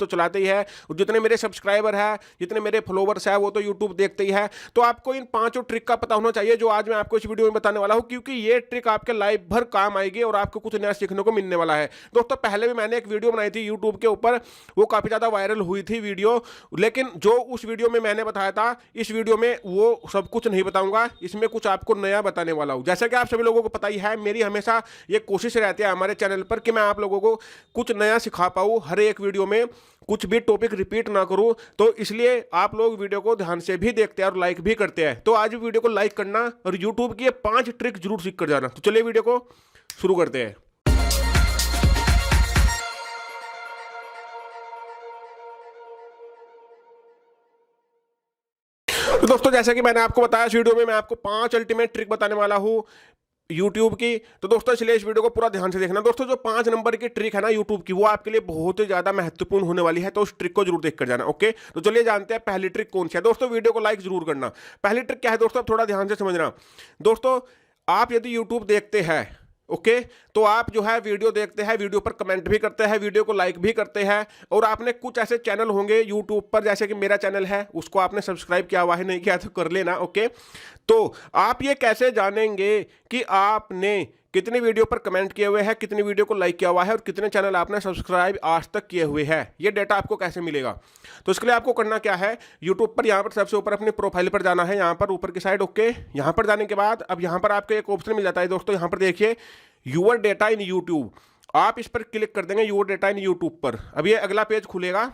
तो चलाते ही है, जितने मेरे सब्सक्राइबर है, जितने मेरे फॉलोवर्स है, वो तो यूट्यूब देखते ही है। तो आपको इन 5 ट्रिक का पता होना चाहिए जो आज मैं आपको इस वीडियो में बताने वाला हूं, क्योंकि ये ट्रिक आपके लाइफ भर काम आएगी और आपको कुछ नया सीखने को मिलने वाला है। दोस्तों पहले भी मैंने एक वीडियो बनाई थी यूट्यूब के ऊपर, वो काफी ज्यादा वायरल हुई थी वीडियो, लेकिन जो उस वीडियो में मैंने बताया था, इस वीडियो में वो सब कुछ नहीं बताऊंगा, इसमें कुछ आपको नया बताने वाला हूं। जैसा कि आप सभी लोगों को पता ही है, मेरी हमेशा ये कोशिश रहती है हमारे चैनल पर कि मैं आप लोगों को कुछ नया सिखा पाऊं, हर एक वीडियो में कुछ भी टॉपिक रिपीट ना करूं। तो इसलिए आप लोग वीडियो को ध्यान से भी देखते हैं और लाइक भी करते हैं। तो आज वीडियो को लाइक करना और यूट्यूब की ये 5 ट्रिक जरूर सीख कर जाना। तो चलिए वीडियो को शुरू करते हैं। तो दोस्तों जैसा कि मैंने आपको बताया, इस वीडियो में मैं आपको 5 अल्टीमेट ट्रिक बताने वाला हूं यूट्यूब की। तो दोस्तों इसलिए इस वीडियो को पूरा ध्यान से देखना। दोस्तों जो 5 नंबर की ट्रिक है ना यूट्यूब की, वो आपके लिए बहुत ही ज्यादा महत्वपूर्ण होने वाली है, तो उस ट्रिक को जरूर देख कर जाना। ओके, तो चलिए जानते हैं पहली ट्रिक कौन सी है। दोस्तों वीडियो को लाइक जरूर करना। पहली ट्रिक क्या है दोस्तों, थोड़ा ध्यान से समझना। दोस्तों आप यदि यूट्यूब देखते हैं, ओके, तो आप जो है वीडियो देखते हैं, वीडियो पर कमेंट भी करते हैं, वीडियो को लाइक भी करते हैं, और आपने कुछ ऐसे चैनल होंगे यूट्यूब पर, जैसे कि मेरा चैनल है, उसको आपने सब्सक्राइब किया हुआ है, नहीं किया तो कर लेना। ओके, तो आप ये कैसे जानेंगे कि आपने कितनी वीडियो पर कमेंट किए हुए हैं, कितनी वीडियो को लाइक किया हुआ है और कितने चैनल आपने सब्सक्राइब आज तक किए हुए हैं? ये डेटा आपको कैसे मिलेगा? तो इसके लिए आपको करना क्या है, यूट्यूब पर यहाँ पर सबसे ऊपर अपनी प्रोफाइल पर जाना है, यहाँ पर ऊपर की साइड। ओके, यहाँ पर जाने के बाद अब यहाँ पर आपको एक ऑप्शन मिल जाता है दोस्तों, यहाँ पर देखिए यूर डेटा इन यूट्यूब। आप इस पर क्लिक कर देंगे, यूर डेटा इन यूट्यूब पर। अब ये अगला पेज खुलेगा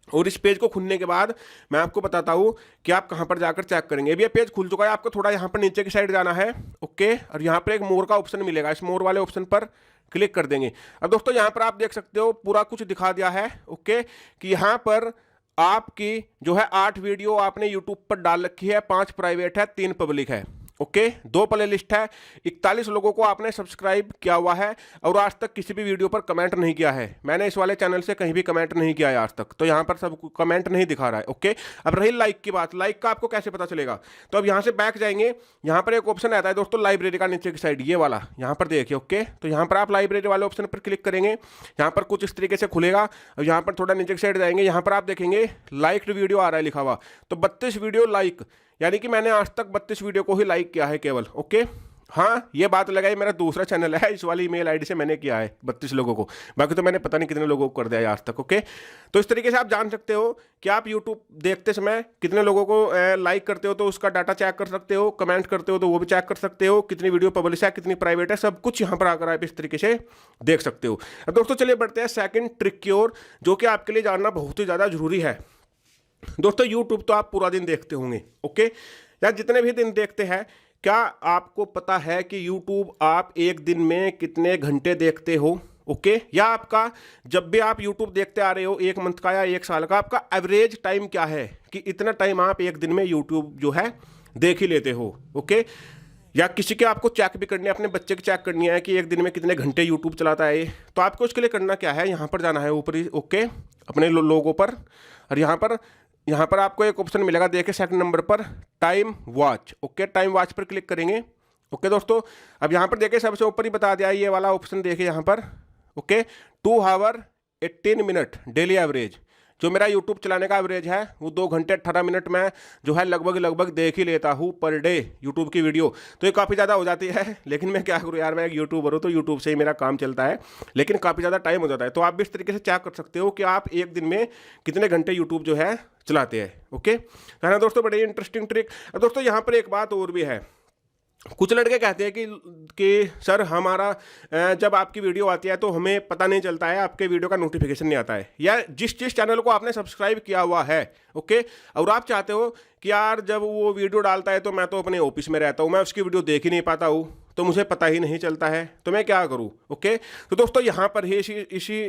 और इस पेज को खुलने के बाद मैं आपको बताता हूं कि आप कहां पर जाकर चेक करेंगे। अब ये पेज खुल चुका है, आपको थोड़ा यहां पर नीचे की साइड जाना है। ओके, और यहां पर एक मोर का ऑप्शन मिलेगा, इस मोर वाले ऑप्शन पर क्लिक कर देंगे। अब दोस्तों यहां पर आप देख सकते हो पूरा कुछ दिखा दिया है। ओके, कि यहां पर आपकी जो है 8 वीडियो आपने यूट्यूब पर डाल रखी है, 5 प्राइवेट है, 3 पब्लिक है। ओके, 2 प्ले लिस्ट है, 41 लोगों को आपने सब्सक्राइब किया हुआ है और आज तक किसी भी वीडियो पर कमेंट नहीं किया है। मैंने इस वाले चैनल से कहीं भी कमेंट नहीं किया है आज तक, तो यहाँ पर सब कमेंट नहीं दिखा रहा है। ओके, अब रही लाइक की बात, लाइक का आपको कैसे पता चलेगा? तो अब यहाँ से बैक जाएंगे, यहाँ पर एक ऑप्शन आता है दोस्तों लाइब्रेरी का, नीचे की साइड ये वाला, यहाँ पर देखिए। ओके, तो यहाँ पर आप लाइब्रेरी वाले ऑप्शन पर क्लिक करेंगे, यहाँ पर कुछ इस तरीके से खुलेगा और यहाँ पर थोड़ा नीचे की साइड जाएंगे, यहाँ पर आप देखेंगे लाइक्ड वीडियो आ रहा है लिखा हुआ, तो 32 वीडियो लाइक, यानी कि मैंने आज तक 32 वीडियो को ही लाइक किया है केवल। ओके, हाँ ये बात लगाई, मेरा दूसरा चैनल है, इस वाली ईमेल आईडी से मैंने किया है 32 लोगों को, बाकी तो मैंने पता नहीं कितने लोगों को कर दिया है आज तक। ओके, तो इस तरीके से आप जान सकते हो कि आप यूट्यूब देखते समय कितने लोगों को लाइक करते हो, तो उसका डाटा चेक कर सकते हो, कमेंट करते हो तो वो भी चेक कर सकते हो, कितनी वीडियो पब्लिश है, कितनी प्राइवेट है, सब कुछ यहाँ पर आकर आप इस तरीके से देख सकते हो। अब दोस्तों चलिए बढ़ते हैं सेकेंड ट्रिक की ओर, जो कि आपके लिए जानना बहुत ही ज़्यादा जरूरी है। दोस्तों यूट्यूब तो आप पूरा दिन देखते होंगे, ओके, या जितने भी दिन देखते हैं, क्या आपको पता है कि यूट्यूब आप एक दिन में कितने घंटे देखते हो? ओके, या आपका जब भी आप यूट्यूब देखते आ रहे हो, 1 मंथ का या 1 साल का, आपका एवरेज टाइम क्या है कि इतना टाइम आप एक दिन में यूट्यूब जो है देख ही लेते हो? ओके, या किसी के आपको चेक भी करनी है, अपने बच्चे की चेक करनी है कि एक दिन में कितने घंटे यूट्यूब चलाता है, तो आपको उसके लिए करना क्या है, यहाँ पर जाना है ऊपर ही। ओके, अपने लोगों पर, और यहाँ पर आपको एक ऑप्शन मिलेगा, देखिए सेकंड नंबर पर time watch. Okay, time watch पर क्लिक करेंगे। ओके दोस्तों, अब यहाँ पर देखिए सबसे ऊपर ही बता दिया ये वाला ऑप्शन, देखिए यहाँ पर। Okay, 2 hour 18 minute daily average, जो मेरा यूट्यूब चलाने का एवरेज है वो 2 घंटे 18 मिनट में जो है लगभग देख ही लेता हूँ पर डे यूट्यूब की वीडियो। तो ये काफ़ी ज़्यादा हो जाती है, लेकिन मैं क्या करूँ यार, मैं एक यूट्यूबर हूँ तो यूट्यूब से ही मेरा काम चलता है, लेकिन काफ़ी ज़्यादा टाइम हो जाता है। तो आप भी इस तरीके से चेक कर सकते हो कि आप एक दिन में कितने घंटे यूट्यूब जो है चलाते हैं। ओके, है ना दोस्तों, बड़ी इंटरेस्टिंग ट्रिक। अब दोस्तों यहाँ पर एक बात और भी है, कुछ लड़के कहते हैं कि सर हमारा जब आपकी वीडियो आती है तो हमें पता नहीं चलता है, आपके वीडियो का नोटिफिकेशन नहीं आता है, या जिस चैनल को आपने सब्सक्राइब किया हुआ है, ओके, और आप चाहते हो कि यार जब वो वीडियो डालता है तो मैं तो अपने ऑफिस में रहता हूँ, मैं उसकी वीडियो देख ही नहीं पाता हूँ, तो मुझे पता ही नहीं चलता है, तो मैं क्या करूँ? ओके, तो दोस्तों यहाँ पर ही इसी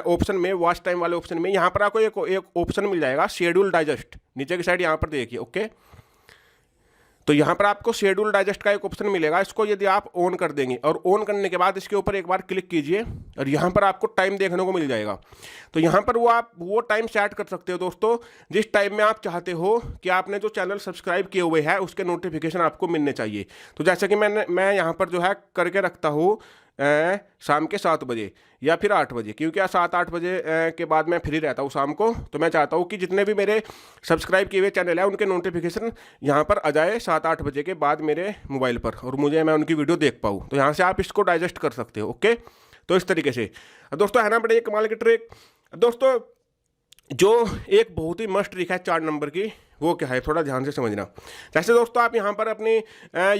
ऑप्शन में, वॉच टाइम वाले ऑप्शन में, यहाँ पर आपको एक ऑप्शन मिल जाएगा शेड्यूल डाइजेस्ट, नीचे की साइड यहाँ पर देखिए। ओके, तो यहाँ पर आपको शेड्यूल डाइजेस्ट का एक ऑप्शन मिलेगा, इसको यदि आप ऑन कर देंगे और ऑन करने के बाद इसके ऊपर एक बार क्लिक कीजिए और यहाँ पर आपको टाइम देखने को मिल जाएगा। तो यहाँ पर आप वो टाइम सेट कर सकते हो दोस्तों, जिस टाइम में आप चाहते हो कि आपने जो चैनल सब्सक्राइब किए हुए हैं उसके नोटिफिकेशन आपको मिलने चाहिए। तो जैसे कि मैं यहाँ पर जो है करके रखता हूँ शाम के 7 बजे या फिर 8 बजे, क्योंकि 7-8 बजे के बाद मैं फ्री रहता हूँ शाम को। तो मैं चाहता हूँ कि जितने भी मेरे सब्सक्राइब किए हुए चैनल हैं उनके नोटिफिकेशन यहाँ पर आ जाए 7-8 बजे के बाद मेरे मोबाइल पर, और मैं उनकी वीडियो देख पाऊँ। तो यहाँ से आप इसको डाइजेस्ट कर सकते हो। ओके, तो इस तरीके से दोस्तों है ना बड़े कमाल की ट्रिक। दोस्तों जो एक बहुत ही मस्त ट्रिक है 4 नंबर की, वो क्या है थोड़ा ध्यान से समझना। जैसे दोस्तों आप यहाँ पर अपनी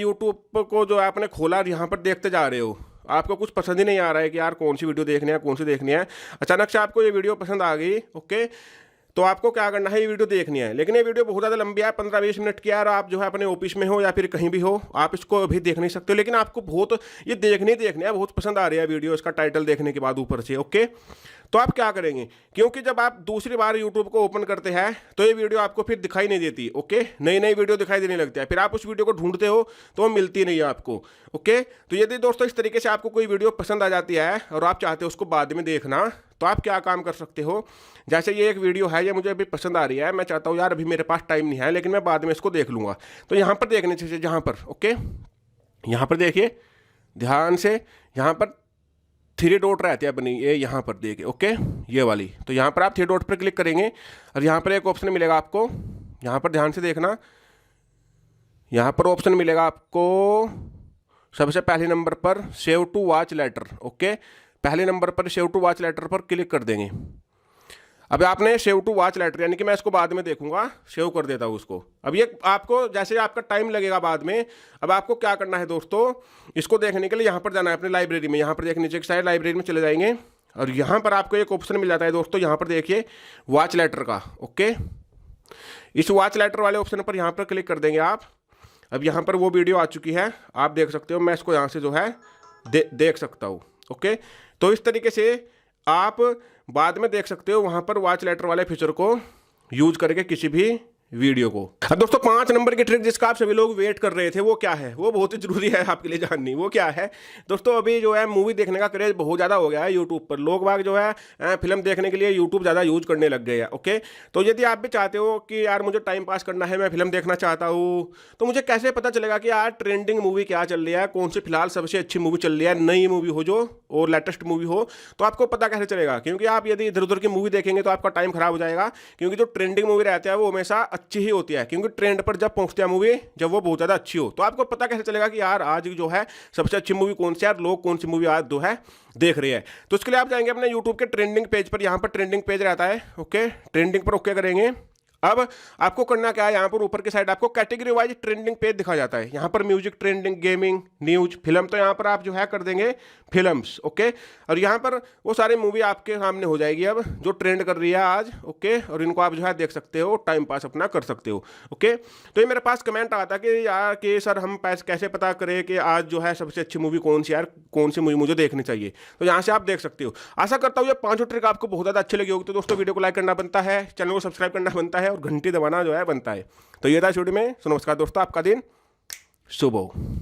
यूट्यूब को जो है आपने खोला और यहाँ पर देखते जा रहे हो, आपको कुछ पसंद ही नहीं आ रहा है कि यार कौन सी वीडियो देखनी है, कौन सी देखनी है। अचानक से आपको ये वीडियो पसंद आ गई, ओके, तो आपको क्या करना है, ये वीडियो देखनी है। लेकिन ये वीडियो बहुत ज़्यादा लंबी है, 15-20 मिनट की है, और आप जो है अपने ऑफिस में हो या फिर कहीं भी हो, आप इसको अभी देख नहीं सकते हो। लेकिन आपको बहुत ये देखनी है, बहुत पसंद आ रही है वीडियो इसका टाइटल देखने के बाद ऊपर से। ओके, तो आप क्या करेंगे, क्योंकि जब आप दूसरी बार यूट्यूब को ओपन करते हैं तो ये वीडियो आपको फिर दिखाई नहीं देती। ओके, नई नई वीडियो दिखाई देने लगती है, फिर आप उस वीडियो को ढूंढते हो तो वो मिलती नहीं है आपको। ओके, तो यदि दोस्तों इस तरीके से आपको कोई वीडियो पसंद आ जाती है और आप चाहते हो उसको बाद में देखना, तो आप क्या काम कर सकते हो। जैसे ये एक वीडियो है, ये मुझे अभी पसंद आ रही है, मैं चाहता हूँ यार अभी मेरे पास टाइम नहीं है, लेकिन मैं बाद में इसको देख लूँगा। तो यहाँ पर देखने चाहिए, जहाँ पर ओके, यहाँ पर देखिए ध्यान से, यहाँ पर 3 डॉट रहती है अपनी, ये यहाँ पर देखिए। ओके, ये वाली, तो यहाँ पर आप 3 डॉट पर क्लिक करेंगे और यहाँ पर एक ऑप्शन मिलेगा आपको, यहाँ पर ध्यान से देखना, यहाँ पर ऑप्शन मिलेगा आपको सबसे पहले नंबर पर save to watch later. Okay, पहले नंबर पर सेव टू वॉच लेटर पर क्लिक कर देंगे। अब आपने सेव टू वॉच लेटर, यानी कि मैं इसको बाद में देखूंगा, सेव कर देता हूँ उसको। अब ये आपको जैसे आपका टाइम लगेगा बाद में, अब आपको क्या करना है दोस्तों, इसको देखने के लिए यहाँ पर जाना है अपनी लाइब्रेरी में। यहाँ पर देखिए नीचे की साइड लाइब्रेरी में चले जाएंगे और यहाँ पर आपको एक ऑप्शन मिल जाता है दोस्तों, यहाँ पर देखिए वॉच लेटर का। ओके, इस वॉच लेटर वाले ऑप्शन पर यहाँ पर क्लिक कर देंगे आप। अब यहाँ पर वो वीडियो आ चुकी है, आप देख सकते हो, मैं इसको यहाँ से जो है देख सकता हूँ। ओके, तो इस तरीके से आप बाद में देख सकते हो वहाँ पर वॉच लेटर वाले फीचर को यूज करके किसी भी वीडियो को। अब दोस्तों 5 नंबर की ट्रिक जिसका आप सभी लोग वेट कर रहे थे, वो क्या है, वो बहुत ही जरूरी है आपके लिए जाननी। वो क्या है दोस्तों, अभी जो है मूवी देखने का क्रेज बहुत ज़्यादा हो गया है यूट्यूब पर। लोग बाग जो है फिल्म देखने के लिए यूट्यूब ज़्यादा यूज करने लग गए हैं। ओके, तो यदि आप भी चाहते हो कि यार मुझे टाइम पास करना है, मैं फिल्म देखना चाहता हूँ, तो मुझे कैसे पता चलेगा कि यार ट्रेंडिंग मूवी क्या चल रही है, कौन सी फिलहाल सबसे अच्छी मूवी चल रही है, नई मूवी हो जो और लेटेस्ट मूवी हो, तो आपको पता कैसे चलेगा। क्योंकि आप यदि इधर उधर की मूवी देखेंगे तो आपका टाइम खराब हो जाएगा, क्योंकि जो ट्रेंडिंग मूवी रहती है वो हमेशा अच्छी ही होती है, क्योंकि ट्रेंड पर जब पहुंचती है मूवी, जब वो बहुत ज़्यादा अच्छी हो, तो आपको पता कैसे चलेगा कि यार आज जो है सबसे अच्छी मूवी कौन सी है, लोग कौन सी मूवी आज जो है देख रहे हैं। तो इसके लिए आप जाएंगे अपने यूट्यूब के ट्रेंडिंग पेज पर, यहाँ पर ट्रेंडिंग पेज रहता है। ओके, ट्रेंडिंग पर ओके करेंगे। अब आपको करना क्या है, यहाँ पर ऊपर की साइड आपको कैटेगरी वाइज ट्रेंडिंग पेज दिखा जाता है। यहाँ पर music, trending, gaming, news, film, तो यहाँ पर आप जो है कर देंगे फिल्म्स। ओके, और यहाँ पर वो सारी मूवी आपके सामने हो जाएगी अब जो ट्रेंड कर रही है आज। ओके, और इनको आप जो है देख सकते हो, टाइम पास अपना कर सकते हो। ओके, तो ये मेरे पास कमेंट आता कि यार कि सर हम कैसे पता करें कि आज जो है सबसे अच्छी मूवी कौन सी, यार कौन सी मूवी मुझे देखनी चाहिए। तो यहाँ से आप देख सकते हो। आशा करता हूँ ये 5 ट्रिक आपको बहुत ज़्यादा अच्छी लगी होगी। तो दोस्तों वीडियो को लाइक करना बनता है, चैनल को सब्सक्राइब करना बनता है और घंटी दबाना जो है बनता है। तो ये था वीडियो में। नमस्कार दोस्तों, आपका दिन शुभ हो।